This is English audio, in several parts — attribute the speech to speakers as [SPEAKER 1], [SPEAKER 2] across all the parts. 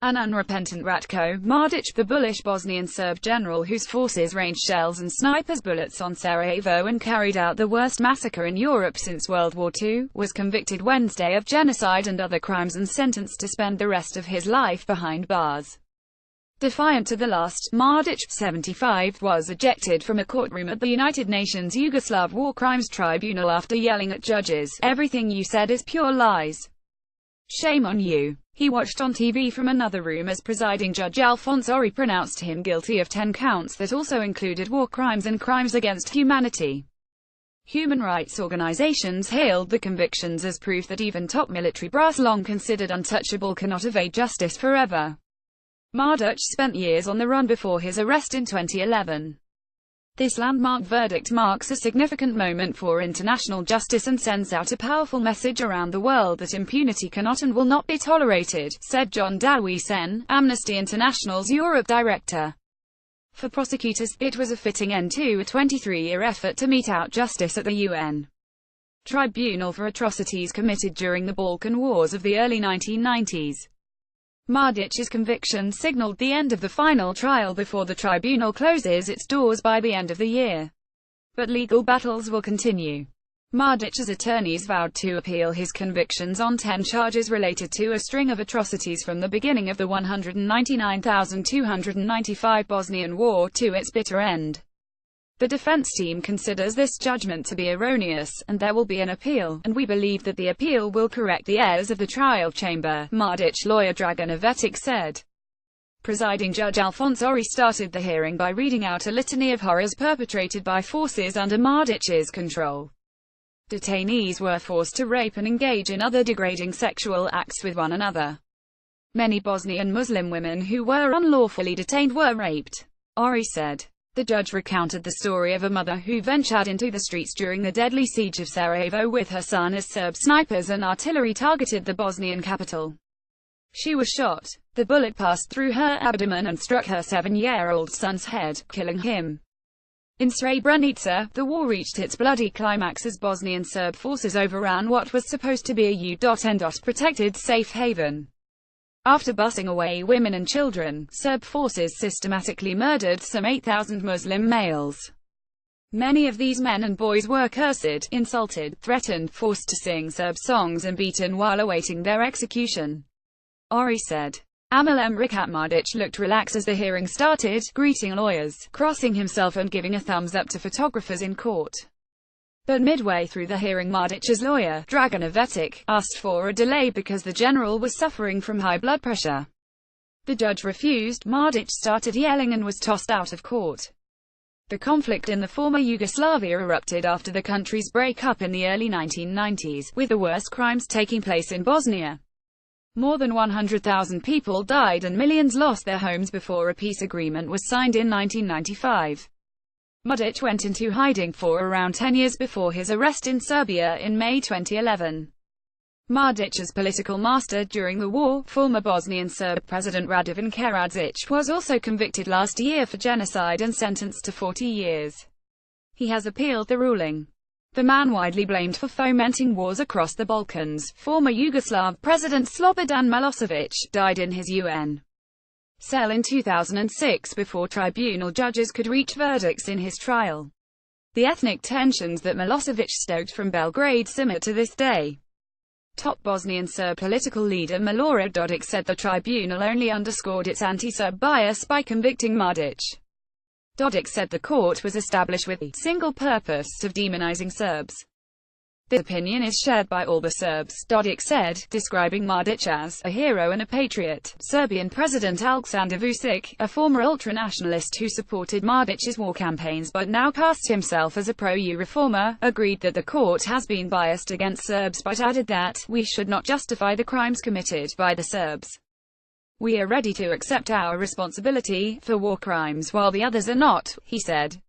[SPEAKER 1] An unrepentant Ratko Mladic, the bullish Bosnian Serb general whose forces ranged shells and snipers' bullets on Sarajevo and carried out the worst massacre in Europe since World War II, was convicted Wednesday of genocide and other crimes and sentenced to spend the rest of his life behind bars. Defiant to the last, Mladic, 75, was ejected from a courtroom at the United Nations Yugoslav War Crimes Tribunal after yelling at judges, "Everything you said is pure lies. Shame on you." He watched on TV from another room as presiding judge Alphonse Ori pronounced him guilty of 10 counts that also included war crimes and crimes against humanity. Human rights organizations hailed the convictions as proof that even top military brass long considered untouchable cannot evade justice forever. Mladic spent years on the run before his arrest in 2011. This landmark verdict marks a significant moment for international justice and sends out a powerful message around the world that impunity cannot and will not be tolerated, said John Dawi-Sen, Amnesty International's Europe director. For prosecutors, it was a fitting end to a 23-year effort to mete out justice at the UN Tribunal for atrocities committed during the Balkan Wars of the early 1990s. Mladic's conviction signaled the end of the final trial before the tribunal closes its doors by the end of the year. But legal battles will continue. Mladic's attorneys vowed to appeal his convictions on 10 charges related to a string of atrocities from the beginning of the 199,295 Bosnian War to its bitter end. The defense team considers this judgment to be erroneous, and there will be an appeal, and we believe that the appeal will correct the errors of the trial chamber, Mladic lawyer Dragan Avetic said. Presiding Judge Alphonse Ori started the hearing by reading out a litany of horrors perpetrated by forces under Mladic's control. Detainees were forced to rape and engage in other degrading sexual acts with one another. Many Bosnian Muslim women who were unlawfully detained were raped, Ori said. The judge recounted the story of a mother who ventured into the streets during the deadly siege of Sarajevo with her son as Serb snipers and artillery targeted the Bosnian capital. She was shot. The bullet passed through her abdomen and struck her 7-year-old son's head, killing him. In Srebrenica, the war reached its bloody climax as Bosnian Serb forces overran what was supposed to be a UN protected safe haven. After busing away women and children, Serb forces systematically murdered some 8,000 Muslim males. Many of these men and boys were cursed, insulted, threatened, forced to sing Serb songs and beaten while awaiting their execution, Ori said. Amilem Mladic looked relaxed as the hearing started, greeting lawyers, crossing himself and giving a thumbs up to photographers in court. But midway through the hearing, Mladic's lawyer, Dragan Avetic, asked for a delay because the general was suffering from high blood pressure. The judge refused. Mladic started yelling and was tossed out of court. The conflict in the former Yugoslavia erupted after the country's breakup in the early 1990s, with the worst crimes taking place in Bosnia. More than 100,000 people died and millions lost their homes before a peace agreement was signed in 1995. Mladic went into hiding for around 10 years before his arrest in Serbia in May 2011. Mladic's political master during the war, former Bosnian Serb President Radovan Karadzic, was also convicted last year for genocide and sentenced to 40 years. He has appealed the ruling. The man widely blamed for fomenting wars across the Balkans, former Yugoslav President Slobodan Milosevic, died in his UN cell in 2006 before tribunal judges could reach verdicts in his trial. The ethnic tensions that Milosevic stoked from Belgrade simmer to this day. Top Bosnian Serb political leader Milorad Dodik said the tribunal only underscored its anti-Serb bias by convicting Mladic. Dodik said the court was established with the single purpose of demonizing Serbs. This opinion is shared by all the Serbs, Dodik said, describing Mladic as a hero and a patriot. Serbian President Aleksandar Vučić, a former ultranationalist who supported Mladic's war campaigns but now casts himself as a pro-EU reformer, agreed that the court has been biased against Serbs but added that, "We should not justify the crimes committed by the Serbs. We are ready to accept our responsibility for war crimes while the others are not," he said.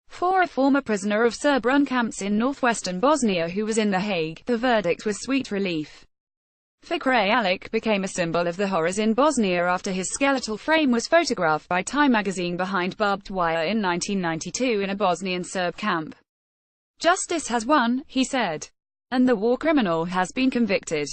[SPEAKER 1] For a former prisoner of Serb-run camps in northwestern Bosnia who was in The Hague, the verdict was sweet relief. Fikret Alik became a symbol of the horrors in Bosnia after his skeletal frame was photographed by Time magazine behind barbed wire in 1992 in a Bosnian Serb camp. "Justice has won," he said, "and the war criminal has been convicted."